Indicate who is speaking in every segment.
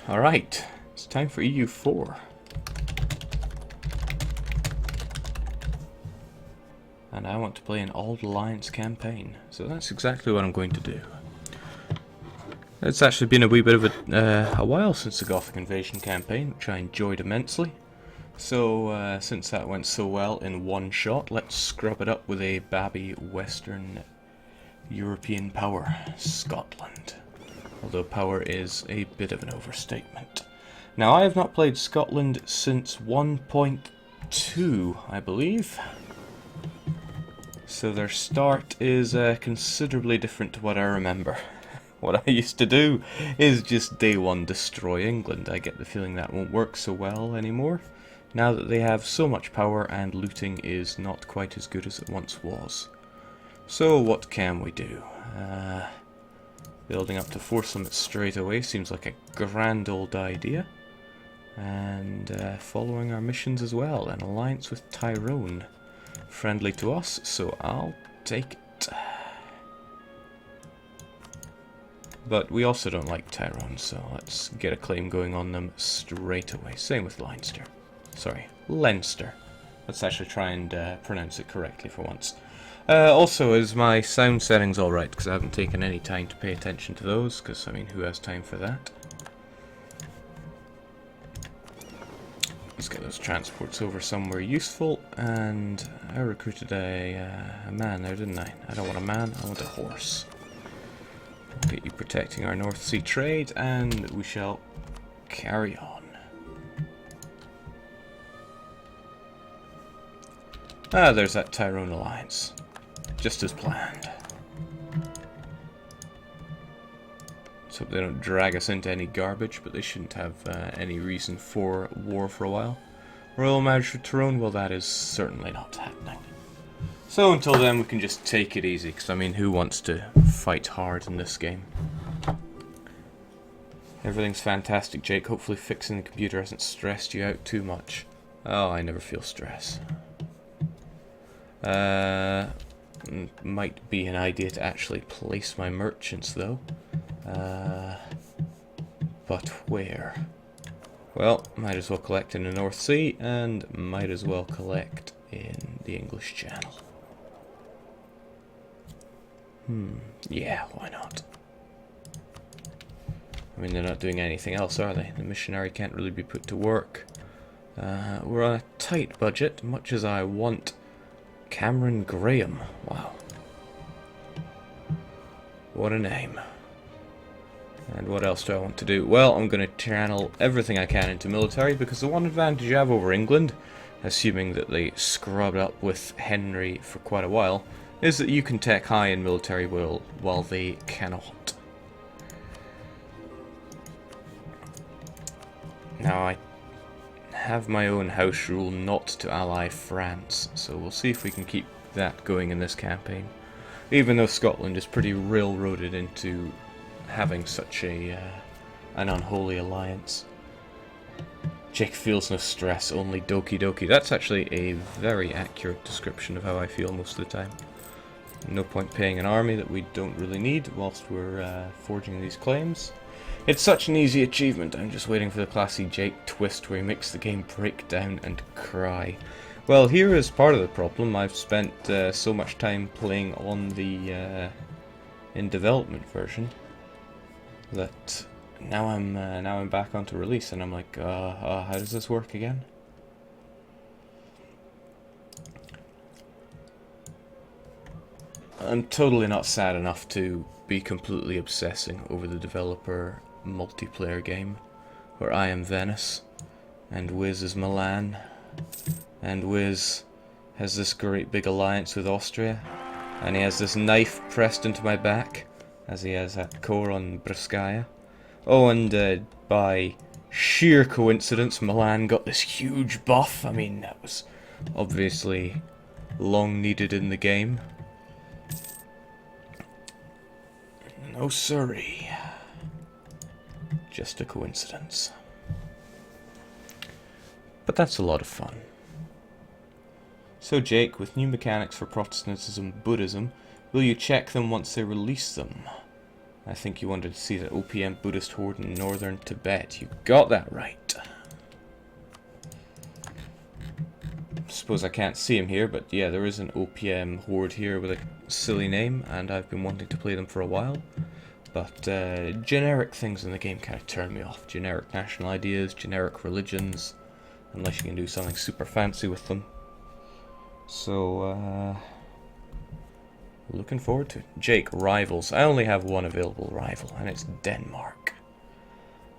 Speaker 1: Alright, it's time for EU4. And I want to play an Auld Alliance campaign, so that's exactly what I'm going to do. It's actually been a wee bit of a while since the Gothic Invasion campaign, which I enjoyed immensely. So, since that went so well in one shot, let's scrub it up with a babby Western European power, Scotland. Although power is a bit of an overstatement. Now, I have not played Scotland since 1.2, I believe. So their start is considerably different to what I remember. What I used to do is just day one destroy England. I get the feeling that won't work so well anymore, now that they have so much power and looting is not quite as good as it once was. So what can we do? Building up to force them straight away seems like a grand old idea. And following our missions as well. An alliance with Tyrone. Friendly to us, so I'll take it. But we also don't like Tyrone, so let's get a claim going on them straight away. Same with Leinster. Sorry, Leinster. Let's actually try and pronounce it correctly for once. Also, is my sound settings alright? Because I haven't taken any time to pay attention to those, because, I mean, who has time for that? Let's get those transports over somewhere useful, and I recruited a man there, didn't I? I don't want a man, I want a horse. I'll get you protecting our North Sea trade, and we shall carry on. Ah, there's that Tyrone alliance. Just as planned. Let's hope they don't drag us into any garbage, but they shouldn't have any reason for war for a while. Royal marriage with Tyrone, well, that is certainly not happening. So until then we can just take it easy, because I mean, who wants to fight hard in this game? Everything's fantastic, Jake. Hopefully fixing the computer hasn't stressed you out too much. Oh, I never feel stress. Might be an idea to actually place my merchants, though. But where? Well, might as well collect in the North Sea, and might as well collect in the English Channel. Yeah, why not? I mean, they're not doing anything else, are they? The missionary can't really be put to work. We're on a tight budget, much as I want Cameron Graham. Wow. What a name. And what else do I want to do? Well, I'm going to channel everything I can into military, because the one advantage I have over England, assuming that they scrubbed up with Henry for quite a while, is that you can tech high in military will, while they cannot. Now, I have my own house rule not to ally France, so we'll see if we can keep that going in this campaign. Even though Scotland is pretty railroaded into having such an unholy alliance. Jake feels no stress, only doki doki. That's actually a very accurate description of how I feel most of the time. No point paying an army that we don't really need whilst we're forging these claims. It's such an easy achievement. I'm just waiting for the classy Jake twist where he makes the game break down and cry. Well, here is part of the problem. I've spent so much time playing on the in development version that now I'm back onto release, and I'm like, how does this work again? I'm totally not sad enough to be completely obsessing over the developer multiplayer game, where I am Venice, and Wiz is Milan, and Wiz has this great big alliance with Austria, and he has this knife pressed into my back, as he has that core on Briskaya. Oh, and by sheer coincidence, Milan got this huge buff. I mean, that was obviously long needed in the game. No siree. Just a coincidence. But that's a lot of fun. So Jake, with new mechanics for Protestantism, Buddhism, will you check them once they release them? I think you wanted to see the OPM Buddhist horde in northern Tibet. You got that right. Suppose I can't see him here, but yeah, there is an OPM horde here with a silly name, and I've been wanting to play them for a while. But generic things in the game kind of turn me off. Generic national ideas, generic religions, unless you can do something super fancy with them. So, looking forward to it. Jake, rivals. I only have one available rival, and it's Denmark.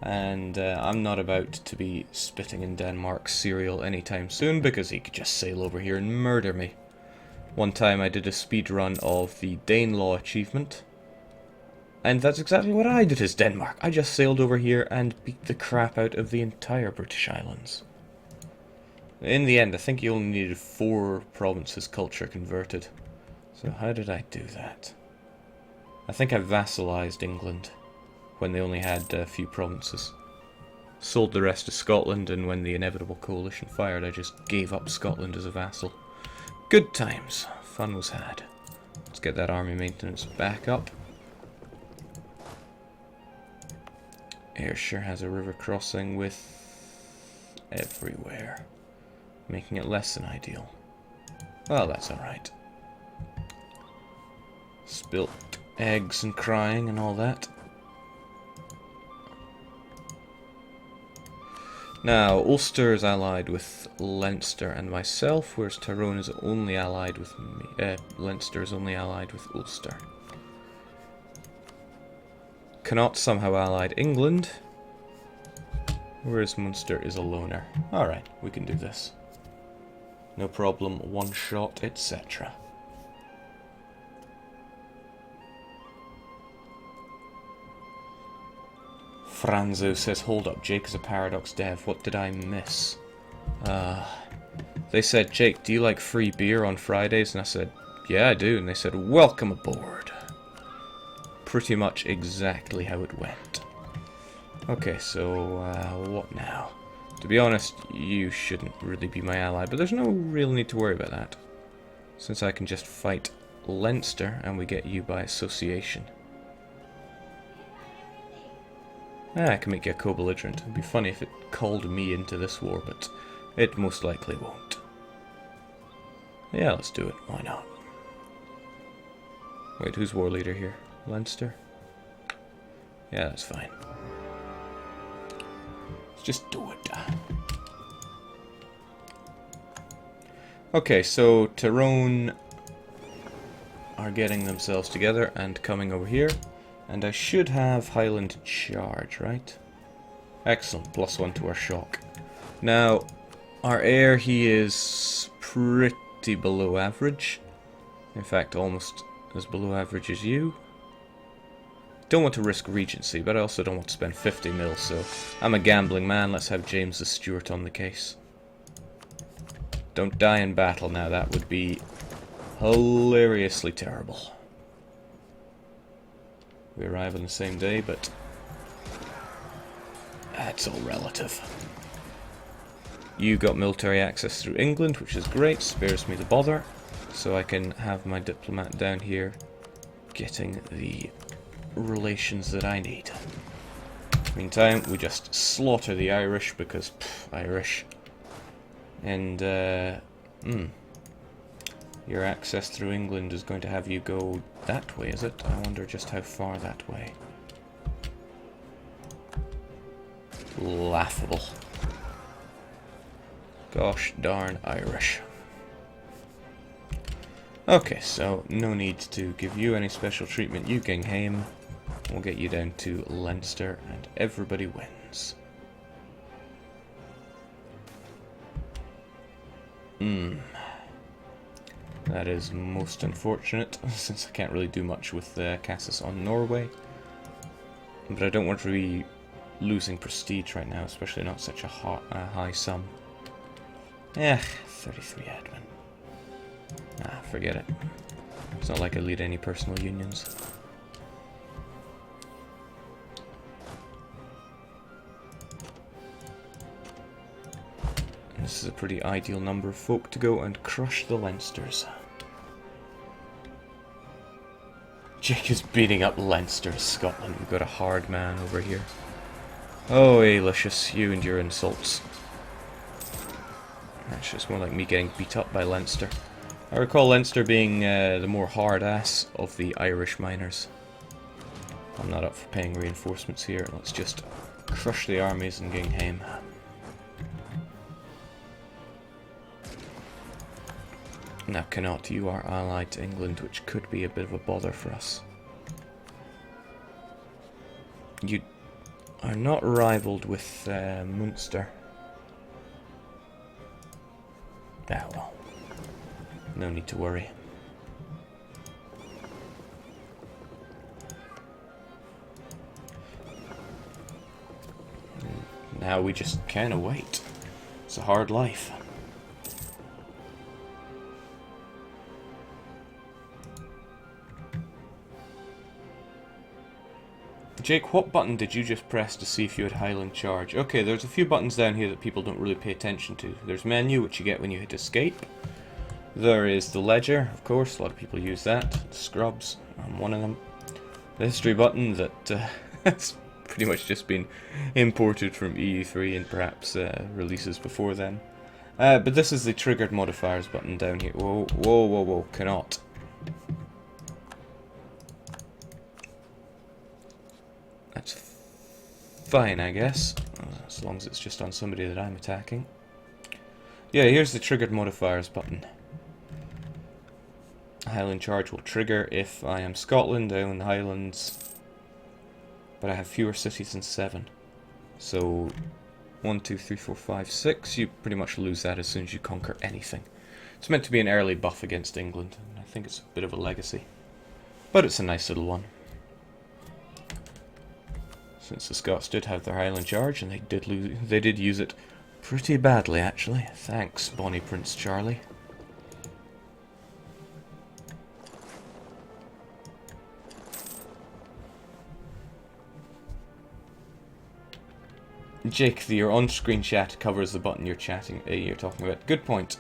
Speaker 1: And I'm not about to be spitting in Denmark's cereal anytime soon, because he could just sail over here and murder me. One time I did a speed run of the Danelaw achievement, and that's exactly what I did as Denmark. I just sailed over here and beat the crap out of the entire British Islands. In the end, I think you only needed 4 provinces culture converted. So how did I do that? I think I vassalized England when they only had a few provinces. Sold the rest to Scotland, and when the inevitable coalition fired, I just gave up Scotland as a vassal. Good times. Fun was had. Let's get that army maintenance back up. Ayrshire has a river crossing with everywhere, making it less than ideal. Well, that's alright. Spilt eggs and crying and all that. Now, Ulster is allied with Leinster and myself, whereas Tyrone is only allied with me. Leinster is only allied with Ulster. Connaught somehow allied England, whereas Munster is a loner. Alright, we can do this. No problem, one shot, etc. Franzo says, hold up, Jake is a Paradox dev. What did I miss? They said, Jake, do you like free beer on Fridays? And I said, yeah, I do. And they said, welcome aboard. Pretty much exactly how it went. Okay, so what now? To be honest, you shouldn't really be my ally, but there's no real need to worry about that, since I can just fight Leinster and we get you by association. I can make you a co-belligerent. It'd be funny if it called me into this war, but it most likely won't. Yeah, let's do it. Why not? Wait, who's war leader here? Leinster? Yeah, that's fine. Let's just do it. Okay, so Tyrone are getting themselves together and coming over here. And I should have Highland charge, right? Excellent, +1 to our shock. Now, our heir, he is pretty below average. In fact, almost as below average as you. Don't want to risk regency, but I also don't want to spend 50 mil, so I'm a gambling man. Let's have James the Stewart on the case. Don't die in battle now, that would be hilariously terrible. We arrive on the same day, but that's all relative. You got military access through England, which is great, spares me the bother, so I can have my diplomat down here getting the relations that I need. Meantime, we just slaughter the Irish because, Irish. And, your access through England is going to have you go that way, is it? I wonder just how far that way. Laughable. Gosh darn Irish. Okay, so no need to give you any special treatment. You Gingham. We'll get you down to Leinster and everybody wins. That is most unfortunate, since I can't really do much with Cassis on Norway. But I don't want to be losing prestige right now, especially not such a high sum. 33 admin. Forget it. It's not like I lead any personal unions. This is a pretty ideal number of folk to go and crush the Leinsters. Jake is beating up Leinster, Scotland. We've got a hard man over here. Oh, hey, Lucius, you and your insults. Actually, it's more like me getting beat up by Leinster. I recall Leinster being the more hard ass of the Irish miners. I'm not up for paying reinforcements here. Let's just crush the armies and ging home. Now, Connaught, you are allied to England, which could be a bit of a bother for us. You are not rivaled with Munster. Ah, well. No need to worry. Now we just kind of wait. It's a hard life. Jake, what button did you just press to see if you had Highland Charge? Okay, there's a few buttons down here that people don't really pay attention to. There's menu, which you get when you hit escape. There is the ledger, of course, a lot of people use that. The scrubs, I'm one of them. The history button that has pretty much just been imported from EU3 and perhaps releases before then. But this is the triggered modifiers button down here. Whoa, whoa, whoa, whoa, cannot. That's fine, I guess, as long as it's just on somebody that I'm attacking. Yeah, here's the triggered modifiers button. Highland Charge will trigger if I am Scotland, I own the Highlands, but I have fewer cities than 7. So 1, 2, 3, 4, 5, 6, you pretty much lose that as soon as you conquer anything. It's meant to be an early buff against England, and I think it's a bit of a legacy. But it's a nice little one. Since the Scots did have their Highland Charge, and they did use it pretty badly, actually. Thanks, Bonnie Prince Charlie. Jake, your on-screen chat covers the button you're talking about. Good point.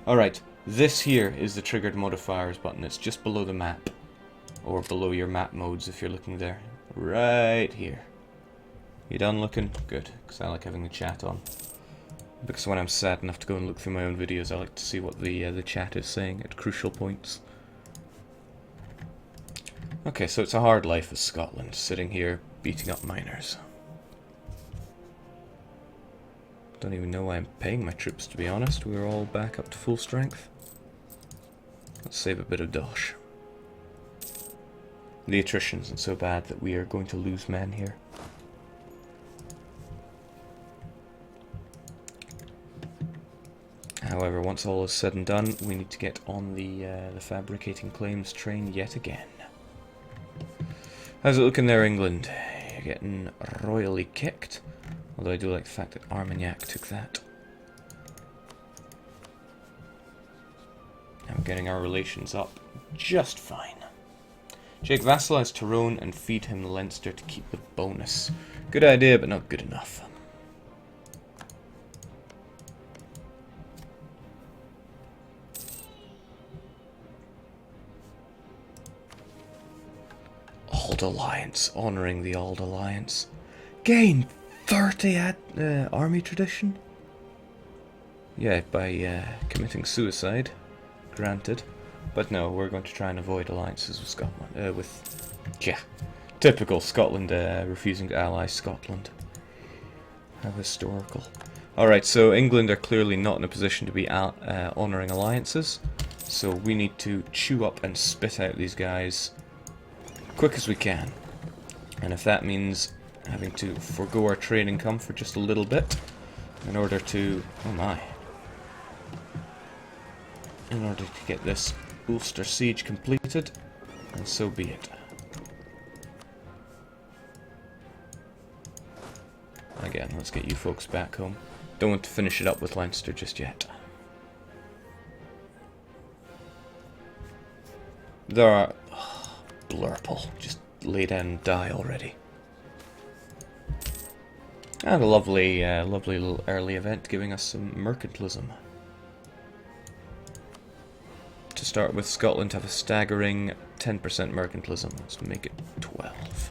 Speaker 1: Alright, this here is the triggered modifiers button. It's just below the map. Or below your map modes if you're looking there. Right here. You done looking? Good, because I like having the chat on. Because when I'm sad enough to go and look through my own videos, I like to see what the chat is saying at crucial points. Okay, so it's a hard life as Scotland, sitting here beating up miners. Don't even know why I'm paying my troops, to be honest. We're all back up to full strength. Let's save a bit of dosh. The attrition isn't so bad that we are going to lose men here. However, once all is said and done, we need to get on the fabricating claims train yet again. How's it looking there, England? You're getting royally kicked. Although I do like the fact that Armagnac took that. And we're getting our relations up just fine. Jake, vassalize Tyrone and feed him Leinster to keep the bonus. Good idea, but not good enough. Auld Alliance, honouring the Auld Alliance. Gain 30 army tradition? Yeah, by committing suicide. Granted. But no, we're going to try and avoid alliances with Scotland. Typical Scotland refusing to ally Scotland. How historical. Alright, so England are clearly not in a position to be honouring alliances. So we need to chew up and spit out these guys quick as we can. And if that means having to forgo our trade income for just a little bit in order to... oh my. In order to get this Ulster siege completed, and so be it. Again, let's get you folks back home. Don't want to finish it up with Leinster just yet. There are... oh, Blurple, just lay down and die already. And a lovely, lovely little early event giving us some mercantilism. To start with, Scotland have a staggering 10% mercantilism. Let's make it 12.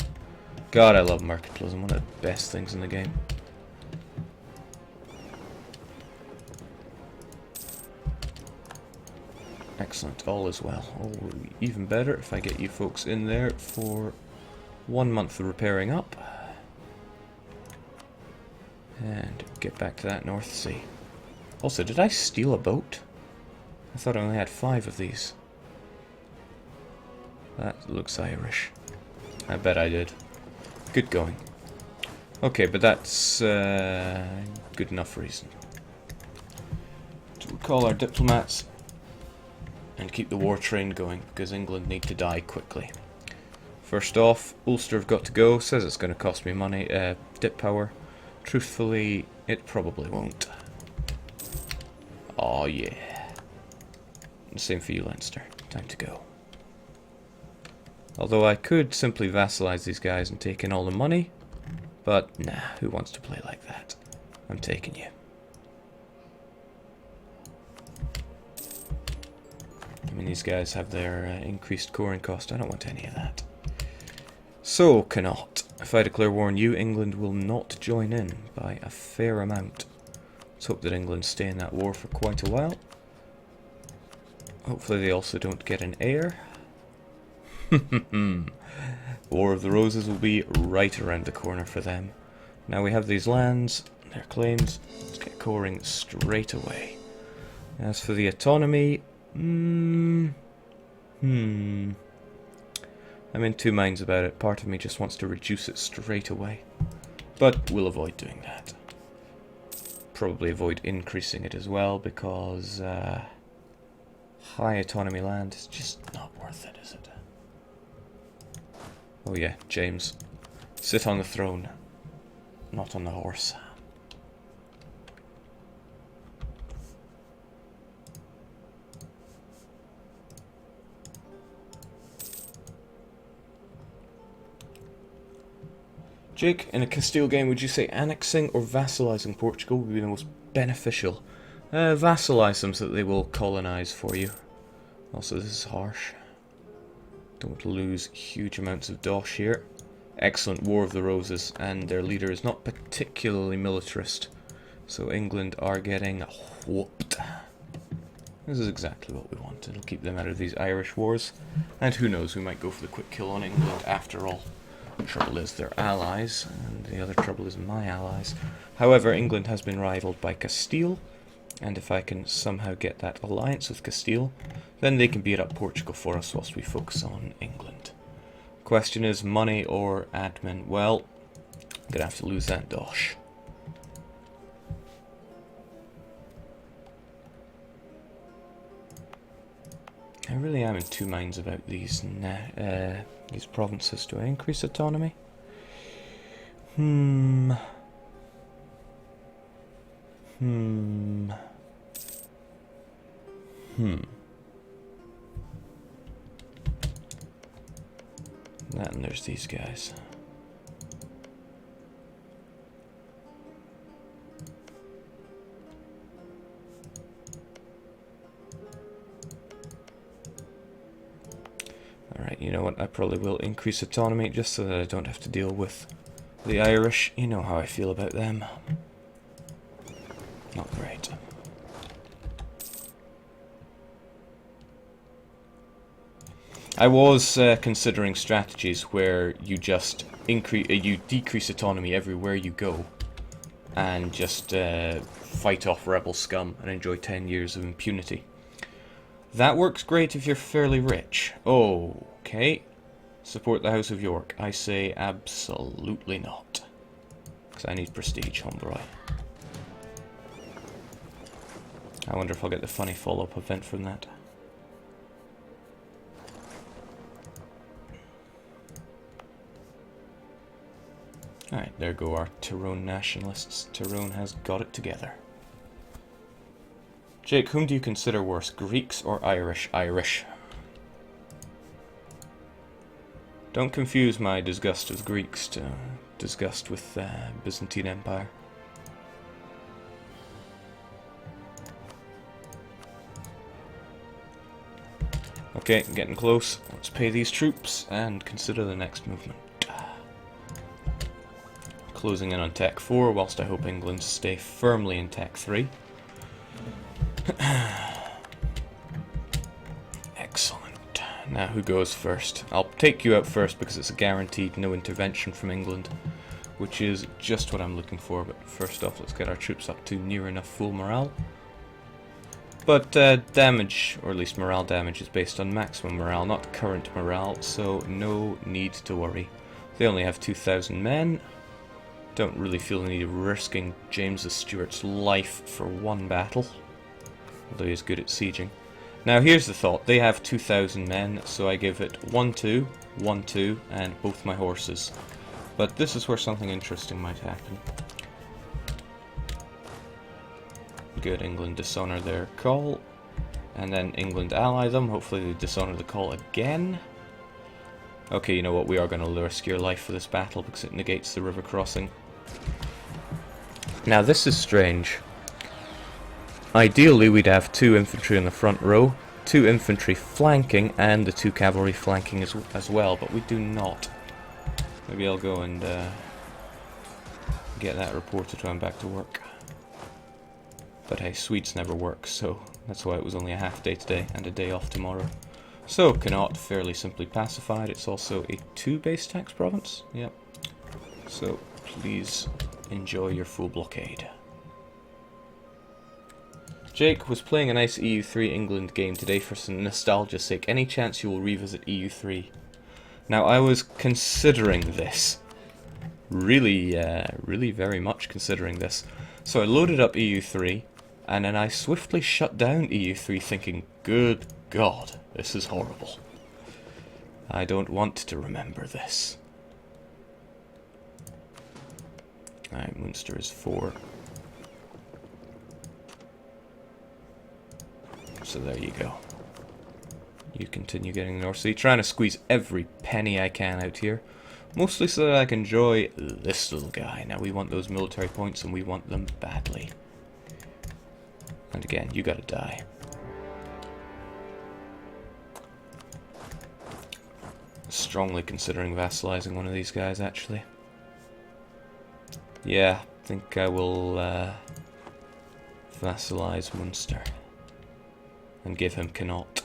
Speaker 1: God, I love mercantilism. One of the best things in the game. Excellent. All is well. Oh, even better if I get you folks in there for 1 month of repairing up. And get back to that North Sea. Also, did I steal a boat? I thought I only had 5 of these. That looks Irish. I bet I did. Good going. Okay, but that's good enough reason. So we'll call our diplomats and keep the war train going, because England need to die quickly. First off, Ulster have got to go. Says it's going to cost me money, dip power. Truthfully, it probably won't. Oh yeah. Same for you, Leinster. Time to go. Although I could simply vassalize these guys and take in all the money, but nah, who wants to play like that? I'm taking you. I mean, these guys have their increased coring cost. I don't want any of that. So, cannot. If I declare war on you, England will not join in by a fair amount. Let's hope that England stay in that war for quite a while. Hopefully they also don't get an heir. War of the Roses will be right around the corner for them. Now we have these lands, their claims. Let's get coring straight away. As for the autonomy, I'm in two minds about it. Part of me just wants to reduce it straight away, but we'll avoid doing that. Probably avoid increasing it as well, because high autonomy land is just not worth it, is it? Oh yeah, James. Sit on the throne, not on the horse. Jake, in a Castile game, would you say annexing or vassalizing Portugal would be the most beneficial? Vassalize them so that they will colonize for you. Also, this is harsh. Don't lose huge amounts of dosh here. Excellent War of the Roses, and their leader is not particularly militarist. So England are getting whooped. This is exactly what we want. It'll keep them out of these Irish wars. And who knows, we might go for the quick kill on England after all. The trouble is their allies, and the other trouble is my allies. However, England has been rivaled by Castile, and if I can somehow get that alliance with Castile, then they can beat up Portugal for us whilst we focus on England. Question is money or admin? Well, I'm gonna have to lose that dosh. I really am in two minds about these provinces. Do I increase autonomy? That, and there's these guys. Alright, you know what, I probably will increase autonomy just so that I don't have to deal with the Irish. You know how I feel about them. Not great. I was considering strategies where you just decrease autonomy everywhere you go, and just fight off rebel scum and enjoy 10 years of impunity. That works great if you're fairly rich. Okay. Support the House of York. I say absolutely not. Because I need prestige, homeboy. I wonder if I'll get the funny follow-up event from that. Alright, there go our Tyrone nationalists. Tyrone has got it together. Jake, whom do you consider worse, Greeks or Irish? Irish. Don't confuse my disgust with Greeks to disgust with Byzantine Empire. Okay, getting close. Let's pay these troops and consider the next movement. Closing in on Tech 4, whilst I hope England stay firmly in Tech 3. Excellent. Now who goes first? I'll take you out first because it's a guaranteed no intervention from England, which is just what I'm looking for. But first off, let's get our troops up to near enough full morale. But damage, or at least morale damage, is based on maximum morale, not current morale, so no need to worry. They only have 2,000 men. Don't really feel the need of risking James the Stewart's life for one battle, although he's good at sieging. Now here's the thought, they have 2,000 men, so I give it 1-2, 1-2, and both my horses. But this is where something interesting might happen. Good, England dishonour their call, and then England ally them, hopefully they dishonour the call again. Okay, you know what, we are going to risk your life for this battle because it negates the river crossing. Now this is strange. Ideally we'd have 2 infantry in the front row, 2 infantry flanking, and the 2 cavalry flanking as well, but we do not. Maybe I'll go and get that reported when I'm back to work. But hey, Swedes never work, so that's why it was only a half day today and a day off tomorrow. So, Connaught fairly simply pacified. It's also a 2 base tax province. Yep. So, please enjoy your full blockade. Jake was playing a nice EU3 England game today for some nostalgia's sake. Any chance you will revisit EU3? Now, I was considering this. Really very much considering this. So I loaded up EU3, and then I swiftly shut down EU3 thinking, good God, this is horrible. I don't want to remember this. Alright, Munster is 4. So there you go. You continue getting the North Sea. Trying to squeeze every penny I can out here. Mostly so that I can enjoy this little guy. Now we want those military points and we want them badly. And again, you gotta die. Strongly considering vassalizing one of these guys, actually. Yeah, I think I will vassalize Munster. And give him Connaught.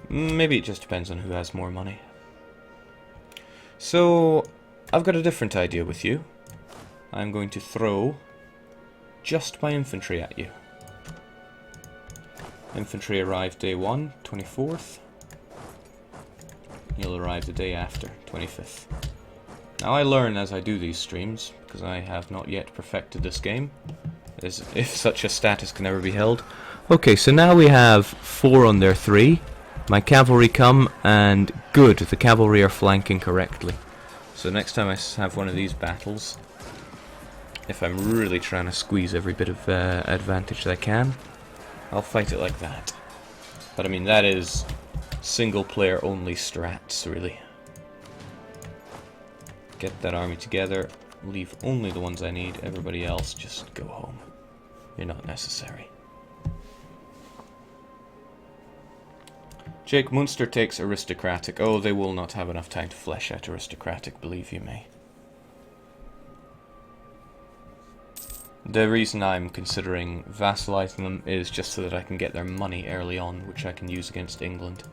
Speaker 1: Maybe it just depends on who has more money. So, I've got a different idea with you. I'm going to throw just my infantry at you. Infantry arrive day 1, 24th. You'll arrive the day after, 25th. Now I learn as I do these streams, because I have not yet perfected this game, as if such a status can ever be held. Okay, so now we have 4 on their 3. My cavalry come, and good, the cavalry are flanking correctly. So next time I have one of these battles, if I'm really trying to squeeze every bit of advantage that I can, I'll fight it like that. But I mean, that is single player only strats, really. Get that army together, leave only the ones I need, everybody else just go home. You're not necessary. Jake, Munster takes aristocratic. Oh, they will not have enough time to flesh out aristocratic, believe you me. The reason I'm considering vassalizing them is just so that I can get their money early on, which I can use against England.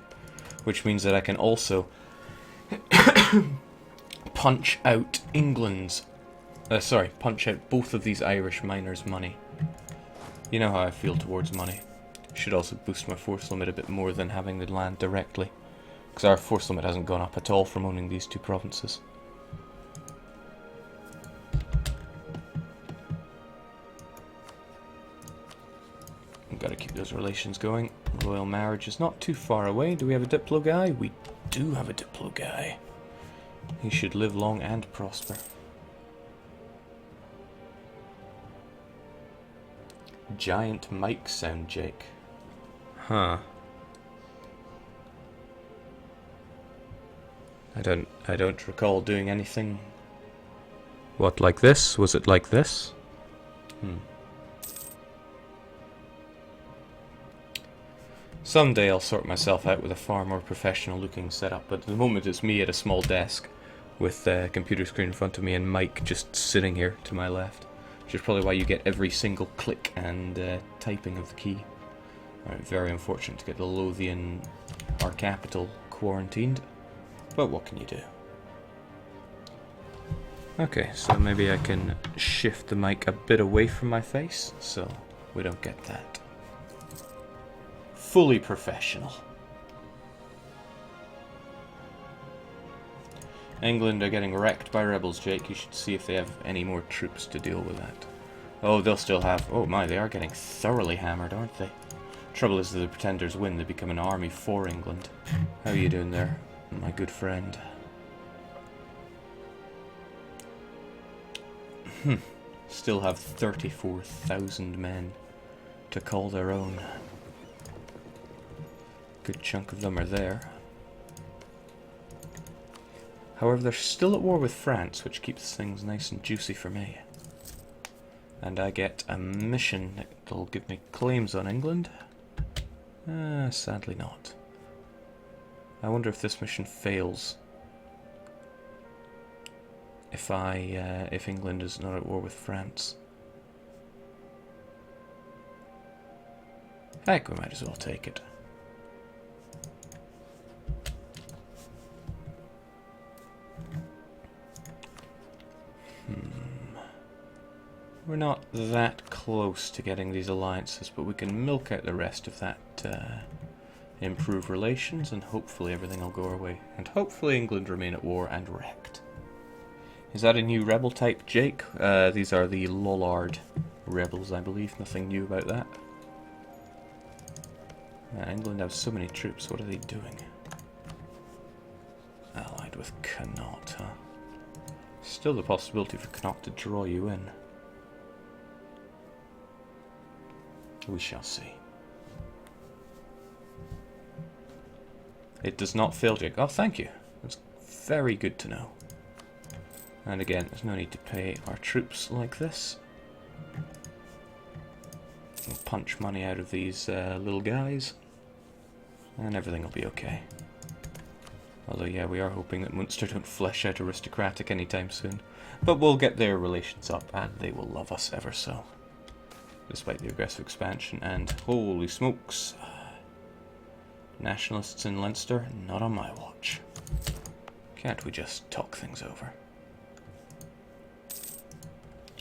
Speaker 1: Which means that I can also punch out England's... punch out both of these Irish miners' money. You know how I feel towards money. Should also boost my force limit a bit more than having the land directly, because our force limit hasn't gone up at all from owning these 2 provinces. We've got to keep those relations going. Royal marriage is not too far away. Do we have a Diplo guy? We do have a Diplo guy. He should live long and prosper. Giant mic sound, Jake. Huh. I don't recall doing anything. What, like this? Was it like this? Someday I'll sort myself out with a far more professional looking setup, but at the moment it's me at a small desk with a computer screen in front of me and Mike just sitting here to my left, which is probably why you get every single click and typing of the key. Very unfortunate to get the Lothian, our capital, quarantined, but what can you do? Okay, so maybe I can shift the mic a bit away from my face so we don't get that. Fully professional. England are getting wrecked by rebels, Jake. You should see if they have any more troops to deal with that. Oh, they'll still have... Oh my, they are getting thoroughly hammered, aren't they? Trouble is that the Pretenders win, they become an army for England. How are you doing there, my good friend? Still have 34,000 men to call their own. Good chunk of them are there. However, they're still at war with France, which keeps things nice and juicy for me. And I get a mission that'll give me claims on England. Sadly not. I wonder if this mission fails. If England is not at war with France. Heck, we might as well take it. We're not that close to getting these alliances, but we can milk out the rest of that, improve relations, and hopefully everything will go our way. And hopefully England remain at war and wrecked. Is that a new rebel type, Jake? These are the Lollard rebels, I believe. Nothing new about that. England have so many troops. What are they doing? Allied with Connaught, huh? Still the possibility for Connaught to draw you in. We shall see. It does not fail, Jake. Oh, thank you. That's very good to know. And again, there's no need to pay our troops like this. We'll punch money out of these little guys, and everything will be okay. Although, yeah, we are hoping that Munster don't flesh out aristocratic anytime soon. But we'll get their relations up, and they will love us ever so. Despite the aggressive expansion, and holy smokes, nationalists in Leinster, not on my watch. Can't we just talk things over?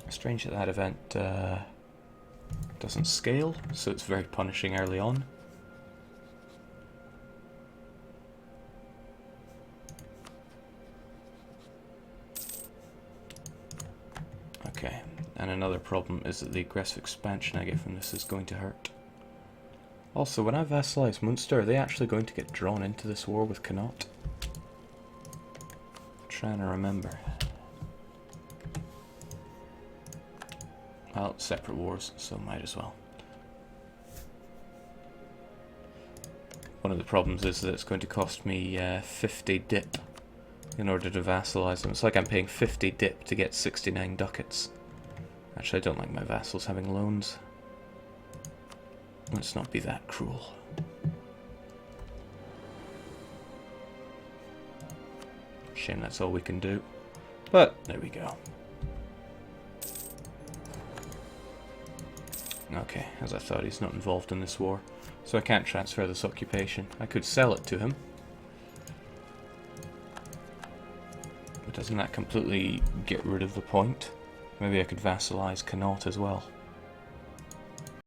Speaker 1: Strange that that event doesn't scale, so it's very punishing early on. Okay, and another problem is that the aggressive expansion I get from this is going to hurt. Also, when I vassalize Munster, are they actually going to get drawn into this war with Connaught? I'm trying to remember. Well, separate wars, so might as well. One of the problems is that it's going to cost me 50 dip in order to vassalize them. It's like I'm paying 50 dip to get 69 ducats. Actually, I don't like my vassals having loans. Let's not be that cruel. Shame that's all we can do. But, there we go. Okay, as I thought, he's not involved in this war, so I can't transfer this occupation. I could sell it to him. But doesn't that completely get rid of the point? Maybe I could vassalize Connaught as well.